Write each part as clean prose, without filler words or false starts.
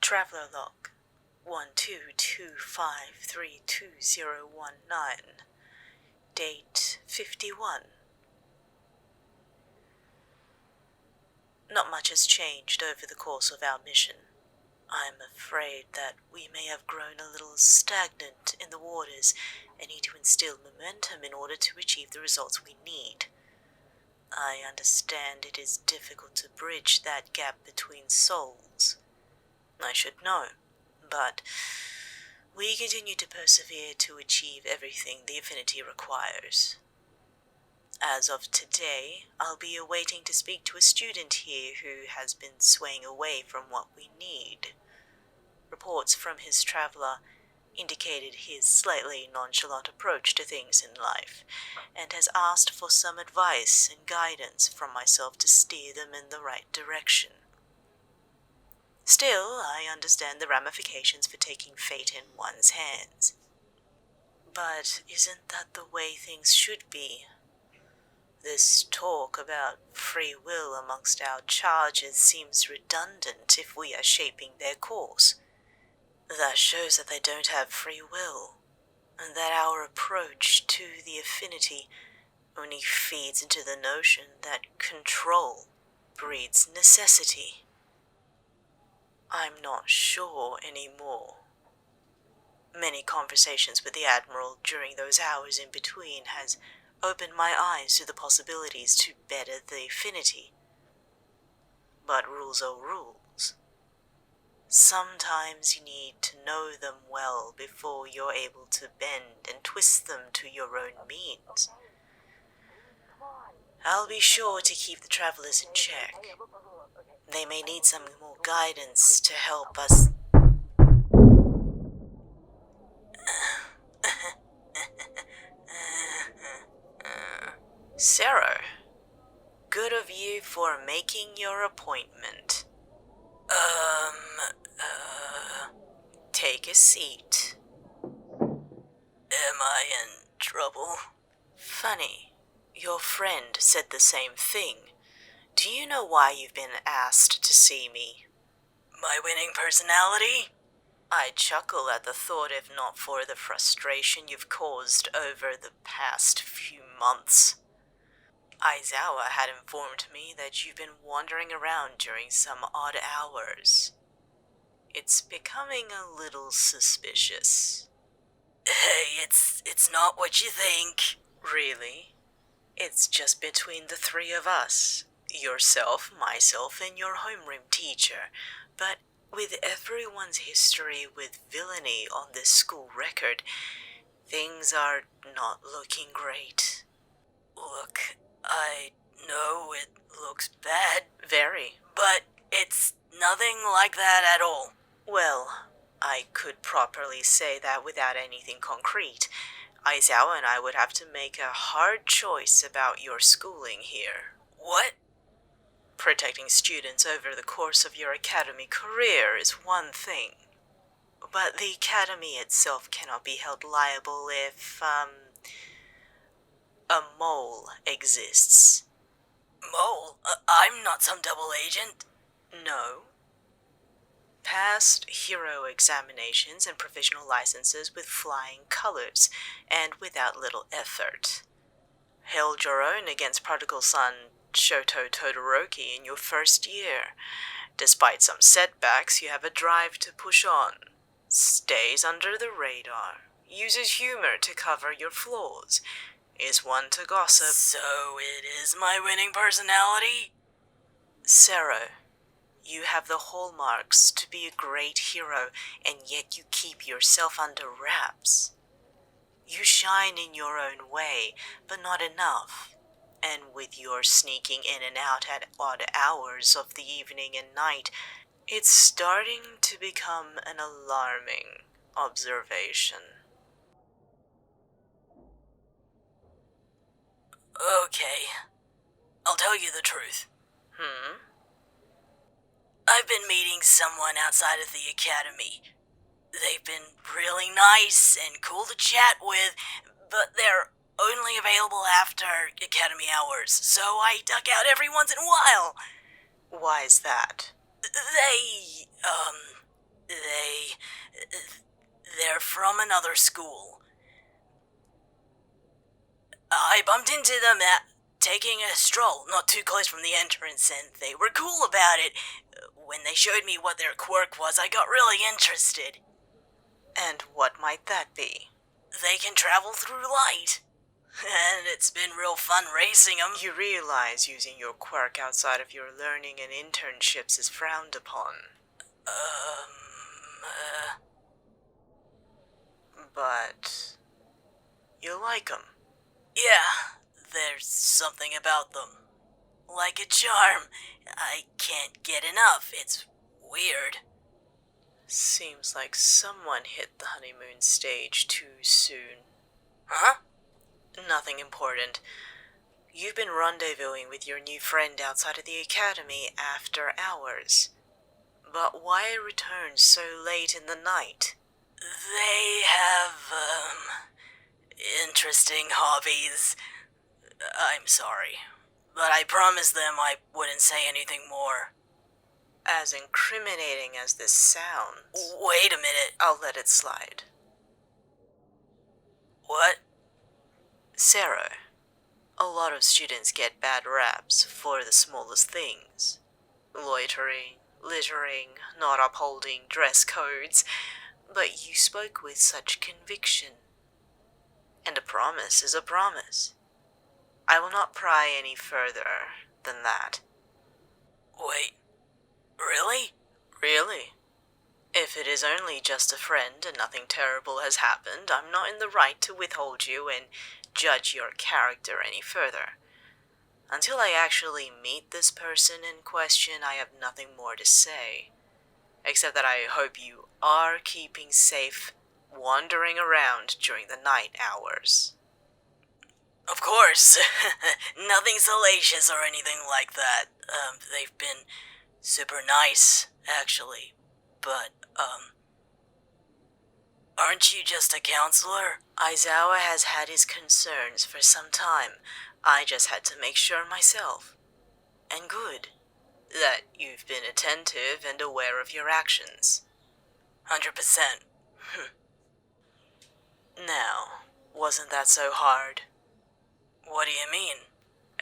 Traveler log 1225322019. Date 51. Not much has changed over the course of our mission. I'm afraid that we may have grown a little stagnant in the waters and need to instill momentum in order to achieve the results we need. I understand it is difficult to bridge that gap between souls. I should know, but we continue to persevere to achieve everything the Affinity requires. As of today, I'll be awaiting to speak to a student here who has been swaying away from what we need. Reports from his traveler indicated his slightly nonchalant approach to things in life, and has asked for some advice and guidance from myself to steer them in the right direction. Still, I understand the ramifications for taking fate in one's hands. But isn't that the way things should be? This talk about free will amongst our charges seems redundant if we are shaping their course. That shows that they don't have free will, and that our approach to the Affinity only feeds into the notion that control breeds necessity. I'm not sure anymore. Many conversations with the Admiral during those hours in between has opened my eyes to the possibilities to better the Affinity. But rules are rules. Sometimes you need to know them well before you're able to bend and twist them to your own means. I'll be sure to keep the travelers in check. They may need some more guidance to help us. Sarah, good of you for making your appointment. Take a seat. Am I in trouble? Funny, your friend said the same thing. Do you know why you've been asked to see me? My winning personality? I chuckle at the thought, if not for the frustration you've caused over the past few months. Aizawa had informed me that you've been wandering around during some odd hours. It's becoming a little suspicious. Hey, it's not what you think. Really? It's just between the three of us. Yourself, myself, and your homeroom teacher. But with everyone's history with villainy on this school record, things are not looking great. Look, I know it looks bad. Very. But it's nothing like that at all. Well, I could properly say that without anything concrete. Aizawa and I would have to make a hard choice about your schooling here. What? Protecting students over the course of your academy career is one thing. But the academy itself cannot be held liable if, a mole exists. Mole? I'm not some double agent. No. Passed hero examinations and provisional licenses with flying colors, and without little effort. Held your own against prodigal son Shoto Todoroki in your first year. Despite some setbacks, you have a drive to push on. Stays under the radar. Uses humor to cover your flaws. Is one to gossip. So it is my winning personality? Sarah, you have the hallmarks to be a great hero, and yet you keep yourself under wraps. You shine in your own way, but not enough. And with your sneaking in and out at odd hours of the evening and night, it's starting to become an alarming observation. Okay, I'll tell you the truth. I've been meeting someone outside of the academy. They've been really nice and cool to chat with, but they're only available after academy hours, so I duck out every once in a while. Why's that? They, They're from another school. I bumped into them taking a stroll not too close from the entrance, and they were cool about it. When they showed me what their quirk was, I got really interested. And what might that be? They can travel through light. And it's been real fun racing them. You realize using your quirk outside of your learning and internships is frowned upon. But you like them. Yeah, there's something about them. Like a charm. I can't get enough. It's weird. Seems like someone hit the honeymoon stage too soon. Huh? Nothing important. You've been rendezvousing with your new friend outside of the academy after hours. But why return so late in the night? They have, interesting hobbies. I'm sorry, but I promised them I wouldn't say anything more. As incriminating as this sounds... Wait a minute. I'll let it slide. What? Sarah, a lot of students get bad raps for the smallest things. Loitering, littering, not upholding dress codes. But you spoke with such conviction. And a promise is a promise. I will not pry any further than that. Wait, really? Really? If it is only just a friend and nothing terrible has happened, I'm not in the right to withhold you and judge your character any further. Until I actually meet this person in question, I have nothing more to say. Except that I hope you are keeping safe, wandering around during the night hours. Of course. Nothing salacious or anything like that. They've been super nice, actually. But, aren't you just a counselor? Aizawa has had his concerns for some time. I just had to make sure myself. And good. That you've been attentive and aware of your actions. 100%. Now, wasn't that so hard? What do you mean?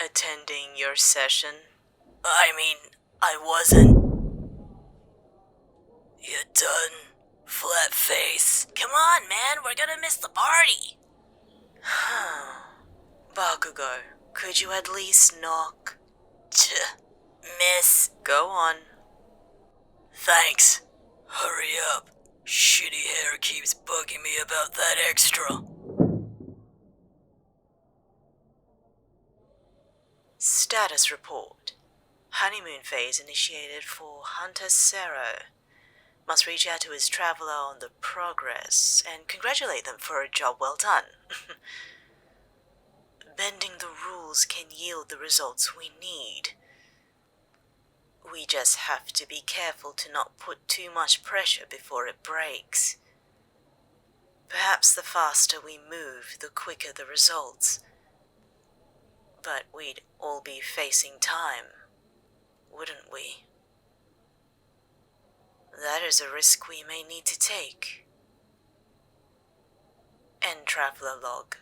Attending your session? I mean, I wasn't. You done? Flat face. Come on, man, we're gonna miss the party. Bakugo, could you at least knock? Miss. Go on. Thanks. Hurry up. Shitty hair keeps bugging me about that extra. Status report. Honeymoon phase initiated for Hunter Sero. Must reach out to his traveler on the progress and congratulate them for a job well done. Bending the rules can yield the results we need. We just have to be careful to not put too much pressure before it breaks. Perhaps the faster we move, the quicker the results. But we'd all be facing time, wouldn't we? That is a risk we may need to take. End traveler log.